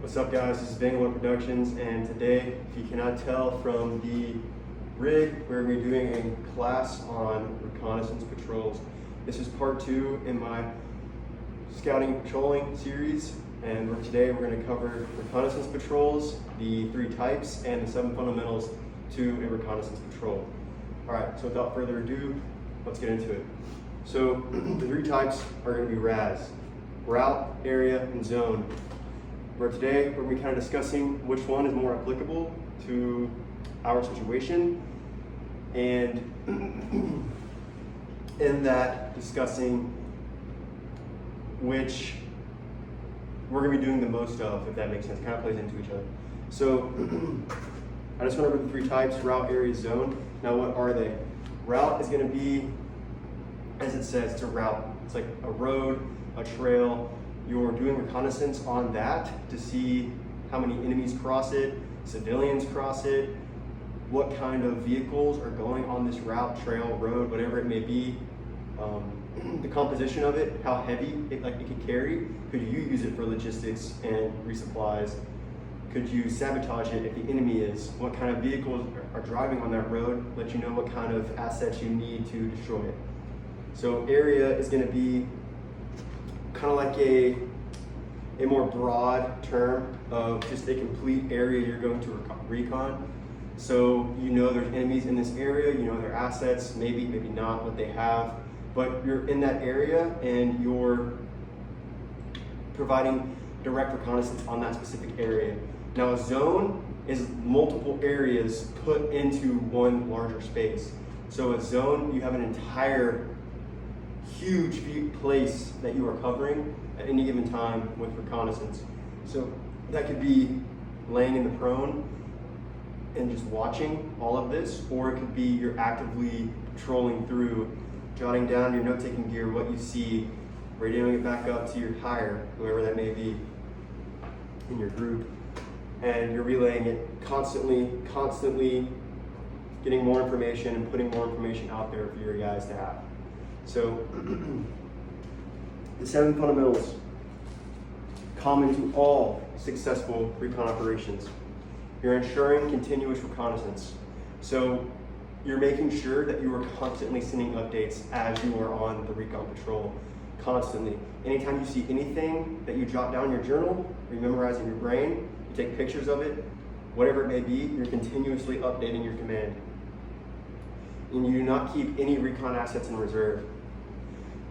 What's up, guys? This is Bangalore Productions, and today, if you cannot tell from the rig, we're going to be doing a class on reconnaissance patrols. This is part 2 in my scouting and patrolling series, and today we're going to cover reconnaissance patrols, the 3 types, and the 7 fundamentals to a reconnaissance patrol. Alright, so without further ado, let's get into it. So, the 3 types are going to be RAS, route, area, and zone. Where today we're going to be kind of discussing which one is more applicable to our situation, and in that discussing which we're going to be doing the most of, if that makes sense. It kind of plays into each other. So I just went over the 3 types: route, area, zone. Now what are they? Route is going to be, as it says, it's a route. It's like a road, a trail. You're doing reconnaissance on that to see how many enemies cross it, civilians cross it, what kind of vehicles are going on this route, trail, road, whatever it may be, the composition of it, how heavy it could carry. Could you use it for logistics and resupplies? Could you sabotage it if the enemy is? What kind of vehicles are driving on that road? Let you know what kind of assets you need to destroy it. So area is going to be kind of like a more broad term of just a complete area you're going to recon. So you know there's enemies in this area, you know their assets, maybe not what they have, but you're in that area and you're providing direct reconnaissance on that specific area. Now a zone is multiple areas put into one larger space. So a zone, you have an entire huge place that you are covering at any given time with reconnaissance. So that could be laying in the prone and just watching all of this, or it could be you're actively patrolling through, jotting down your note-taking gear, what you see, radioing it back up to your higher, whoever that may be in your group, and you're relaying it constantly getting more information and putting more information out there for your guys to have. So, the 7 fundamentals common to all successful recon operations. You're ensuring continuous reconnaissance. So, you're making sure that you are constantly sending updates as you are on the recon patrol. Constantly. Anytime you see anything that you jot down in your journal, or you memorize in your brain, you take pictures of it, whatever it may be, you're continuously updating your command. And you do not keep any recon assets in reserve.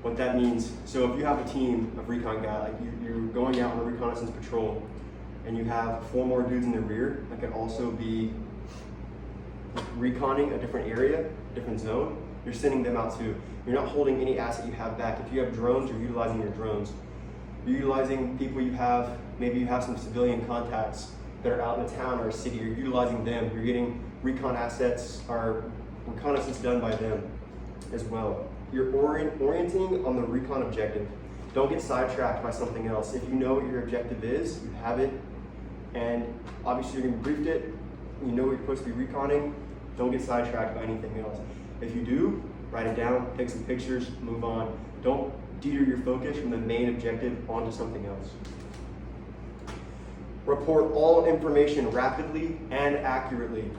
What that means, so if you have a team of recon guys, like you're going out on a reconnaissance patrol, and you have 4 more dudes in the rear that could also be reconning a different area, a different zone, you're sending them out too. You're not holding any asset you have back. If you have drones, you're utilizing your drones. You're utilizing people you have, maybe you have some civilian contacts that are out in the town or a city, you're utilizing them. You're getting recon assets or reconnaissance done by them as well. You're orienting on the recon objective. Don't get sidetracked by something else. If you know what your objective is, you have it, and obviously you're going to be briefed it, you know what you're supposed to be reconning, don't get sidetracked by anything else. If you do, write it down, take some pictures, move on. Don't deter your focus from the main objective onto something else. Report all information rapidly and accurately.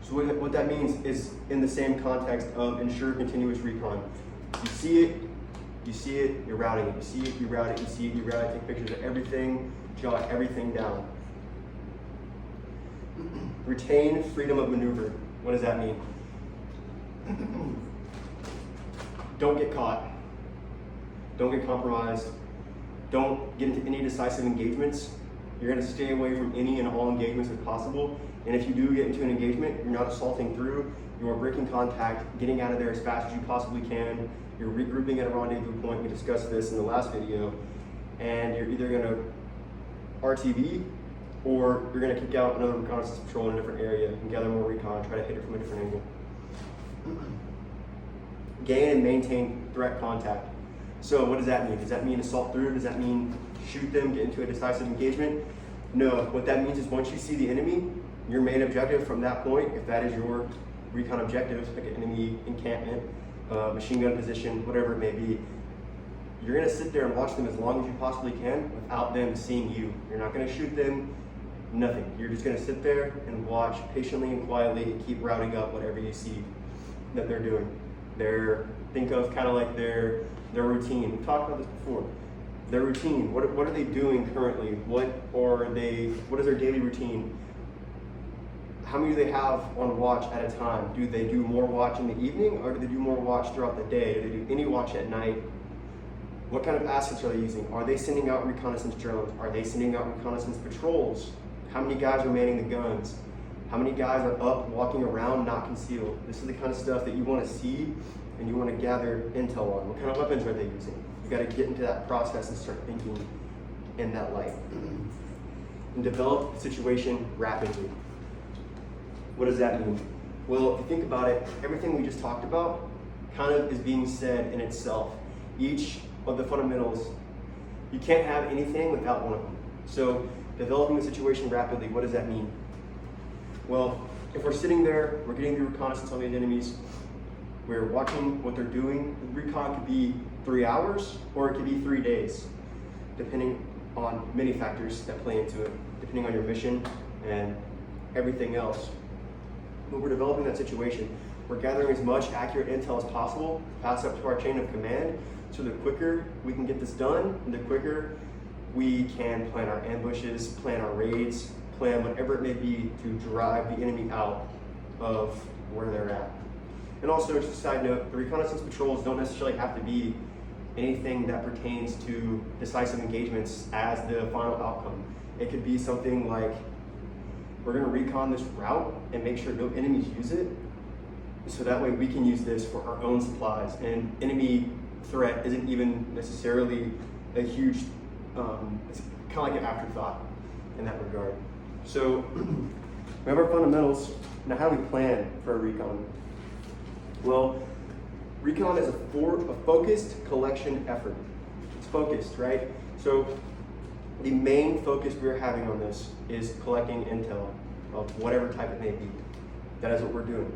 So what that means is in the same context of ensure continuous recon. You see it, you're routing it. You see it, you route it, you see it, you route it. Take pictures of everything, jot everything down. Retain freedom of maneuver. What does that mean? Don't get caught. Don't get compromised. Don't get into any decisive engagements. You're going to stay away from any and all engagements if possible. And if you do get into an engagement, you're not assaulting through, you're breaking contact, getting out of there as fast as you possibly can. You're regrouping at a rendezvous point. We discussed this in the last video. And you're either going to RTV or you're going to kick out another reconnaissance patrol in a different area and gather more recon, try to hit it from a different angle. Gain and maintain direct contact. So what does that mean? Does that mean assault through? Does that mean shoot them, get into a decisive engagement? No, what that means is once you see the enemy, your main objective from that point, if that is your recon objective, like an enemy encampment, machine gun position, whatever it may be, you're gonna sit there and watch them as long as you possibly can without them seeing you. You're not gonna shoot them, nothing. You're just gonna sit there and watch patiently and quietly and keep routing up whatever you see that they're doing. Think of kind of like their routine. We've talked about this before. Their routine, what are they doing currently? What is their daily routine? How many do they have on watch at a time? Do they do more watch in the evening, or do they do more watch throughout the day? Do they do any watch at night? What kind of assets are they using? Are they sending out reconnaissance drones? Are they sending out reconnaissance patrols? How many guys are manning the guns? How many guys are up, walking around, not concealed? This is the kind of stuff that you want to see and you want to gather intel on. What kind of weapons are they using? You got to get into that process and start thinking in that light. And develop the situation rapidly. What does that mean? Well, if you think about it, everything we just talked about kind of is being said in itself. Each of the fundamentals, you can't have anything without one of them. So developing the situation rapidly, what does that mean? Well, if we're sitting there, we're getting the reconnaissance on these enemies, we're watching what they're doing. The recon could be 3 hours or it could be 3 days, depending on many factors that play into it, depending on your mission and everything else. When we're developing that situation, we're gathering as much accurate intel as possible, pass up to our chain of command, so the quicker we can get this done, the quicker we can plan our ambushes, plan our raids, plan whatever it may be to drive the enemy out of where they're at. And also, just a side note, the reconnaissance patrols don't necessarily have to be anything that pertains to decisive engagements as the final outcome. It could be something like, we're gonna recon this route and make sure no enemies use it, so that way we can use this for our own supplies, and enemy threat isn't even necessarily a huge, it's kind of like an afterthought in that regard. So we have our fundamentals. Now, how do we plan for a recon? Well, recon is a focused collection effort. It's focused, right? So the main focus we're having on this is collecting intel of whatever type it may be. That is what we're doing.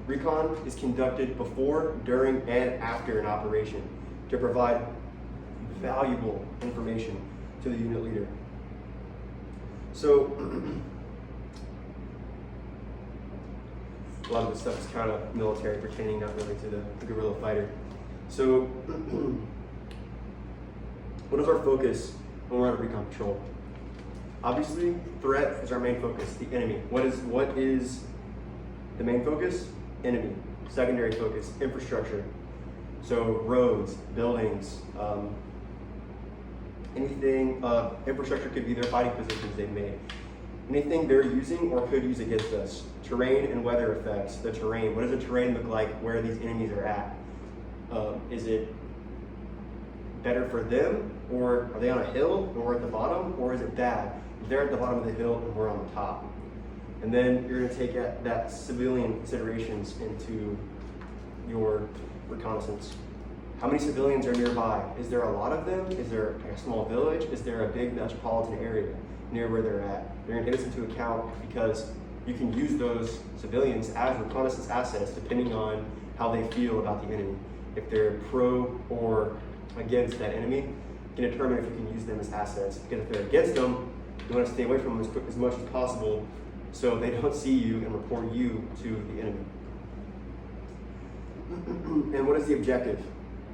Recon is conducted before, during, and after an operation to provide valuable information to the unit leader. So a lot of this stuff is kind of military pertaining, not really to the guerrilla fighter. So what is our focus when we're on a recon patrol? Obviously, threat is our main focus, the enemy. What is the main focus? Enemy. Secondary focus, infrastructure. So roads, buildings, anything, infrastructure could be their fighting positions they've made. Anything they're using or could use against us. Terrain and weather effects. The terrain. What does the terrain look like where these enemies are at? Is it better for them, or are they on a hill and we're at the bottom, or is it bad? They're at the bottom of the hill and we're on the top. And then you're going to take that civilian considerations into your reconnaissance. How many civilians are nearby? Is there a lot of them? Is there a small village? Is there a big metropolitan area near where they're at? You're going to take this into account because you can use those civilians as reconnaissance assets depending on how they feel about the enemy. If they're pro or against that enemy, you can determine if you can use them as assets. Because if they're against them, you want to stay away from them as much as possible so they don't see you and report you to the enemy. And what is the objective?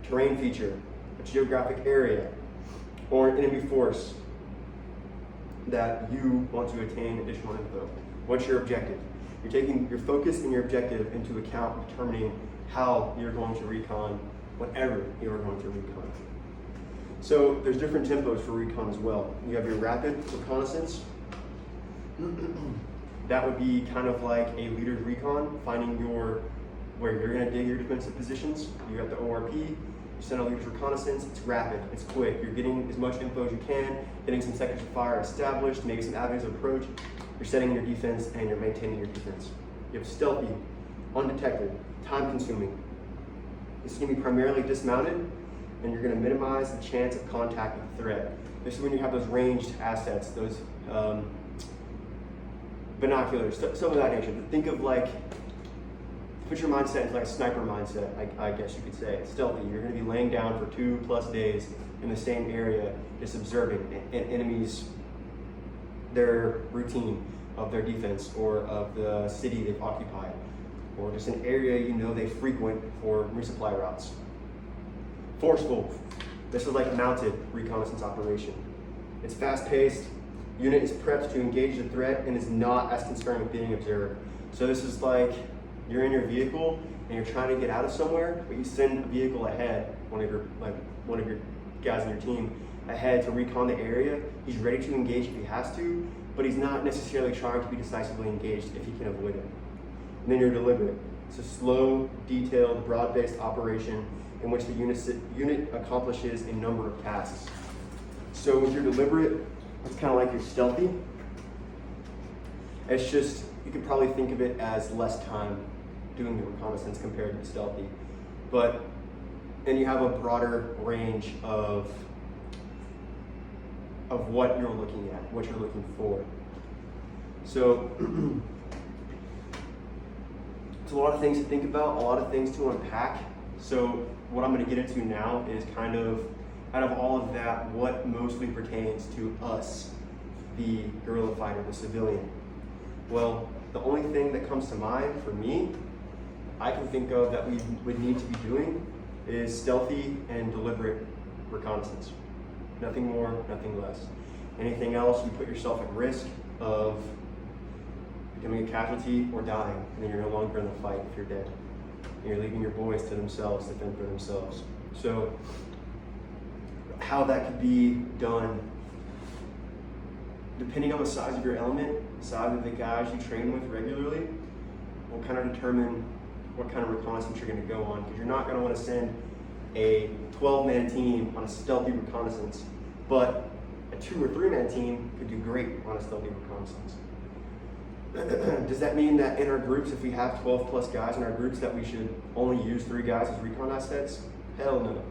Terrain feature, a geographic area, or an enemy force that you want to attain additional info. What's your objective? You're taking your focus and your objective into account, determining how you're going to recon whatever you're going to recon. So there's different tempos for recon as well. You have your rapid reconnaissance. That would be kind of like a leader's recon, finding where you're going to dig your defensive positions. You got the ORP, you send a leader's reconnaissance, it's rapid, it's quick. You're getting as much info as you can, getting some sectors of fire established, maybe some avenues of approach. You're setting your defense and you're maintaining your defense. You have stealthy, undetected, time consuming. This is going to be primarily dismounted, and you're going to minimize the chance of contact with the threat. This is when you have those ranged assets, those binoculars, some of that nature. Think of like put your mindset into like a sniper mindset, I guess you could say. It's stealthy. You're going to be laying down for 2+ days in the same area, just observing enemies, their routine of their defense or of the city they've occupied, or just an area you know they frequent for resupply routes. Forceful. This is like a mounted reconnaissance operation. It's fast-paced. Unit is prepped to engage the threat and is not as concerned with being observed. So this is like you're in your vehicle and you're trying to get out of somewhere, but you send a vehicle ahead, one of your guys in your team ahead to recon the area. He's ready to engage if he has to, but he's not necessarily trying to be decisively engaged if he can avoid it. And then you're deliberate. It's a slow, detailed, broad-based operation in which the unit accomplishes a number of tasks. So with your deliberate, it's kind of like you're stealthy. It's just, you could probably think of it as less time doing the reconnaissance compared to stealthy. But then you have a broader range of what you're looking at, what you're looking for. So it's a lot of things to think about, a lot of things to unpack. So what I'm going to get into now is kind of, out of all of that, what mostly pertains to us, the guerrilla fighter, the civilian. Well, the only thing that comes to mind for me, I can think of that we would need to be doing is stealthy and deliberate reconnaissance. Nothing more, nothing less. Anything else, you put yourself at risk of becoming a casualty or dying, and then you're no longer in the fight if you're dead. And you're leaving your boys to themselves to fend for themselves. So how that could be done, depending on the size of your element, the size of the guys you train with regularly, will kind of determine what kind of reconnaissance you're going to go on. Because you're not going to want to send a 12-man team on a stealthy reconnaissance, but a 2 or 3-man team could do great on a stealthy reconnaissance. Does that mean that in our groups, if we have 12+ guys in our groups, that we should only use 3 guys as recon assets? Hell no.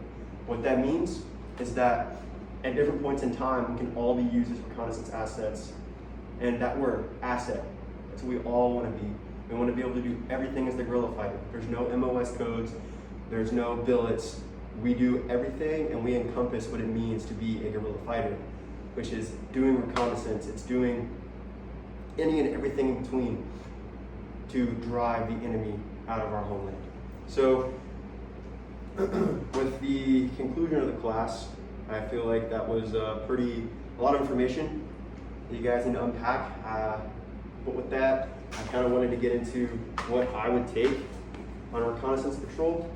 What that means is that at different points in time, we can all be used as reconnaissance assets, and that word, asset, that's what we all want to be. We want to be able to do everything as the guerrilla fighter. There's no MOS codes, there's no billets. We do everything, and we encompass what it means to be a guerrilla fighter, which is doing reconnaissance. It's doing any and everything in between to drive the enemy out of our homeland. So with the conclusion of the class, I feel like that was a lot of information that you guys need to unpack. But with that, I kind of wanted to get into what I would take on a reconnaissance patrol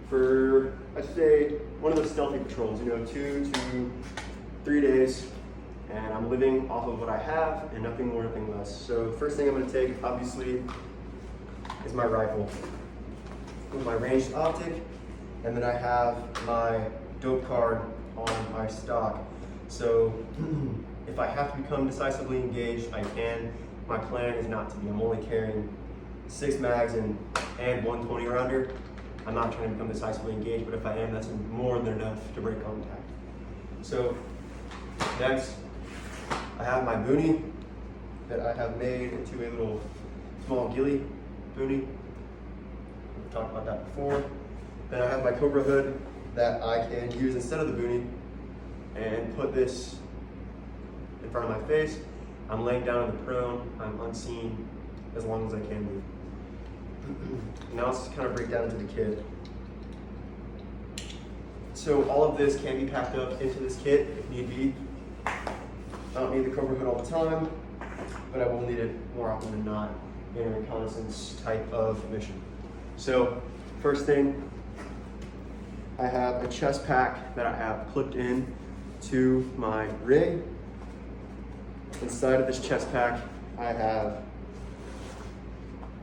for, I'd say, one of those stealthy patrols, 2 to 3 days, and I'm living off of what I have and nothing more, nothing less. So the first thing I'm going to take, obviously, is my rifle with my ranged optic, and then I have my dope card on my stock. So if I have to become decisively engaged, I can. My plan is not to be. I'm only carrying 6 mags and 1 20 rounder. I'm not trying to become decisively engaged, but if I am, that's more than enough to break contact. So next, I have my boonie that I have made into a little small ghillie boonie. We've talked about that before. Then I have my Cobra hood that I can use instead of the boonie and put this in front of my face. I'm laying down in the prone. I'm unseen as long as I can be. Now let's just kind of break down into the kit. So all of this can be packed up into this kit if need be. I don't need the Cobra hood all the time, but I will need it more often than not in a reconnaissance type of mission. So first thing, I have a chest pack that I have clipped in to my rig. Inside of this chest pack, I have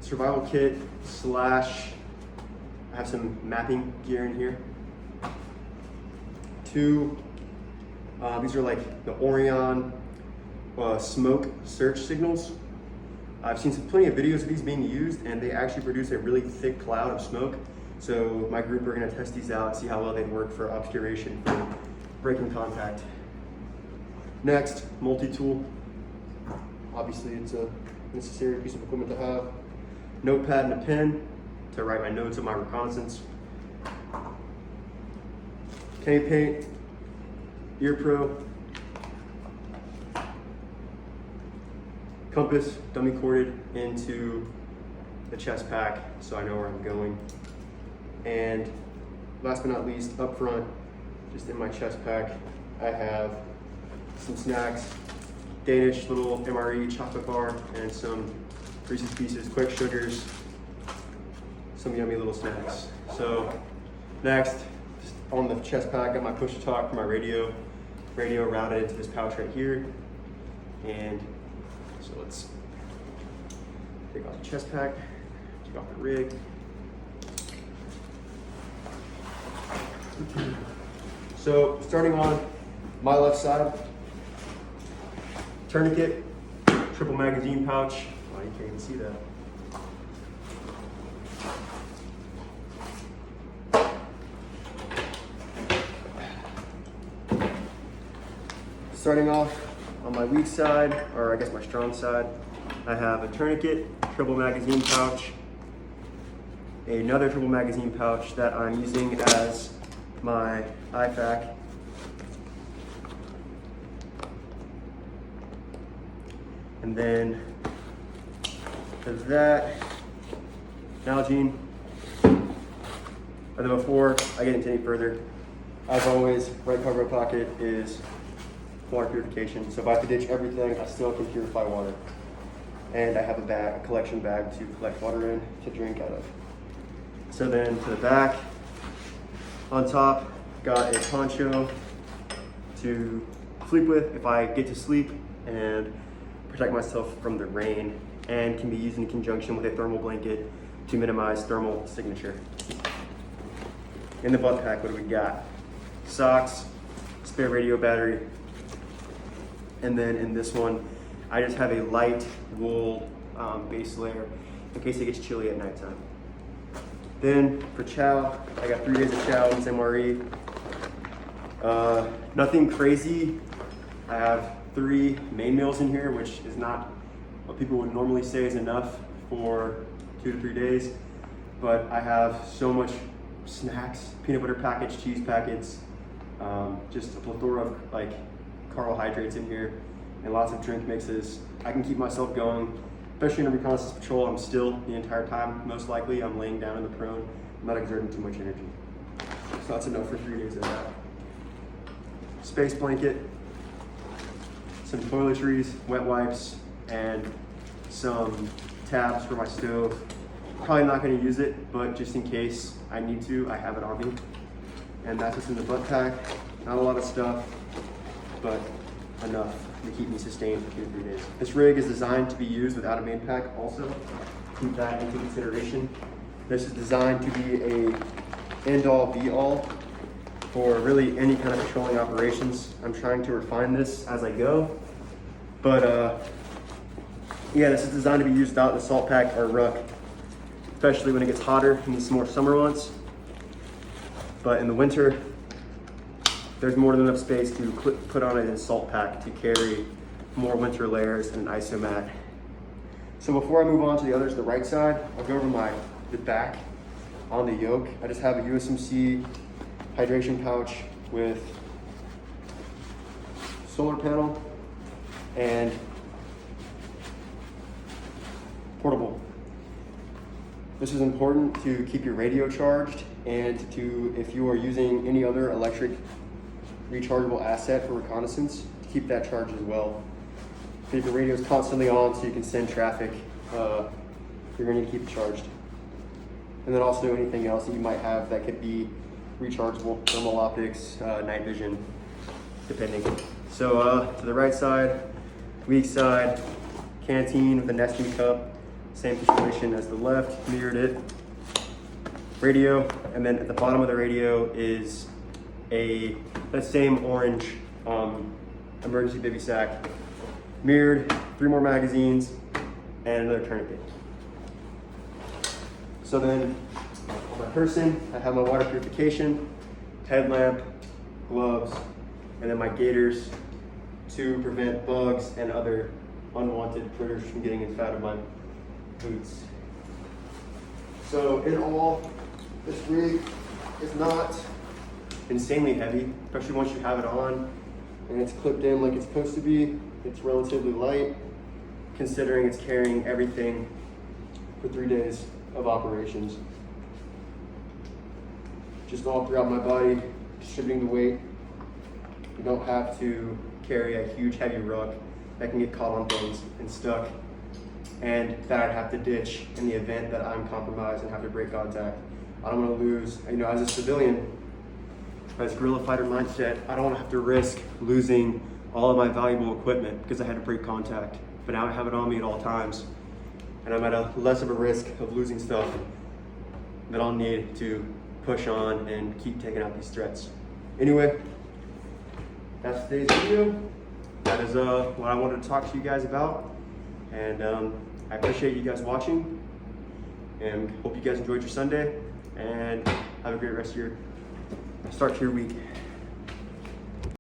survival kit / I have some mapping gear in here. 2, these are like the Orion smoke search signals. I've seen plenty of videos of these being used, and they actually produce a really thick cloud of smoke. So my group are going to test these out and see how well they work for obscuration, for breaking contact. Next, multi-tool. Obviously, it's a necessary piece of equipment to have. notepad and a pen to write my notes of my reconnaissance. Cane paint, ear pro, compass dummy corded into the chest pack so I know where I'm going. And last but not least, up front, just in my chest pack, I have some snacks, Danish little MRE chocolate bar, and some Reese's Pieces quick sugars, some yummy little snacks. So next, just on the chest pack, got my push to talk for my radio routed into this pouch right here. And so let's take off the chest pack, take off the rig. So starting on my left side, tourniquet, triple magazine pouch. Oh, you can't even see that. Starting off on my weak side, or I guess my strong side, I have a tourniquet, triple magazine pouch, another triple magazine pouch that I'm using as my IFAC, and then for that, Nalgene. And then before I get into any further, as always, right cover of pocket is water purification. So if I have to ditch everything, I still can purify water. And I have a bag, a collection bag to collect water in to drink out of. So then to the back, on top, got a poncho to sleep with if I get to sleep and protect myself from the rain, and can be used in conjunction with a thermal blanket to minimize thermal signature. In the butt pack, what do we got? Socks, spare radio battery, and then in this one, I just have a light wool base layer in case it gets chilly at nighttime. Then for chow, I got 3 days of chow in this MRE. Nothing crazy. I have 3 main meals in here, which is not what people would normally say is enough for 2 to 3 days. But I have so much snacks, peanut butter packets, cheese packets, just a plethora of like carbohydrates in here, and lots of drink mixes. I can keep myself going, especially in a reconnaissance patrol. I'm still the entire time, most likely. I'm laying down in the prone. I'm not exerting too much energy. So that's enough for 3 days of that. Space blanket, some toiletries, wet wipes, and some tabs for my stove. Probably not going to use it, but just in case I need to, I have it on me. And that's what's in the butt pack. Not a lot of stuff, but enough to keep me sustained for 2 to 3 days. This rig is designed to be used without a main pack also. Keep that into consideration. This is designed to be a end-all be-all for really any kind of patrolling operations. I'm trying to refine this as I go, but yeah, this is designed to be used without the salt pack or ruck, especially when it gets hotter in these more summer months. But in the winter, there's more than enough space to put on a salt pack to carry more winter layers and an isomat. So before I move on to the others, the right side, I'll go over the back on the yoke. I just have a USMC hydration pouch with solar panel and portable. This is important to keep your radio charged, and to, if you are using any other electric rechargeable asset for reconnaissance, to keep that charged as well. Keep your radios constantly on so you can send traffic. You're going to need to keep it charged. And then also anything else that you might have that could be rechargeable, thermal optics, night vision, depending. So to the right side, weak side, canteen with a nesting cup, same situation as the left, mirrored it. Radio, and then at the bottom of the radio is that same orange emergency bivy sack, mirrored, 3 more magazines, and another tourniquet. So then on my person, I have my water purification, headlamp, gloves, and then my gaiters to prevent bugs and other unwanted critters from getting inside of my boots. So in all, this rig is not insanely heavy, especially once you have it on and it's clipped in like it's supposed to be. It's relatively light, considering it's carrying everything for 3 days of operations. Just all throughout my body, distributing the weight. You don't have to carry a huge heavy ruck that can get caught on things and stuck, and that I'd have to ditch in the event that I'm compromised and have to break contact. I don't want to lose, as a civilian, as guerrilla fighter mindset, I don't want to have to risk losing all of my valuable equipment because I had to break contact. But now I have it on me at all times, and I'm at a less of a risk of losing stuff that I'll need to push on and keep taking out these threats. Anyway, that's today's video. That is what I wanted to talk to you guys about, and I appreciate you guys watching, and hope you guys enjoyed your Sunday, and have a great rest of your start to your week.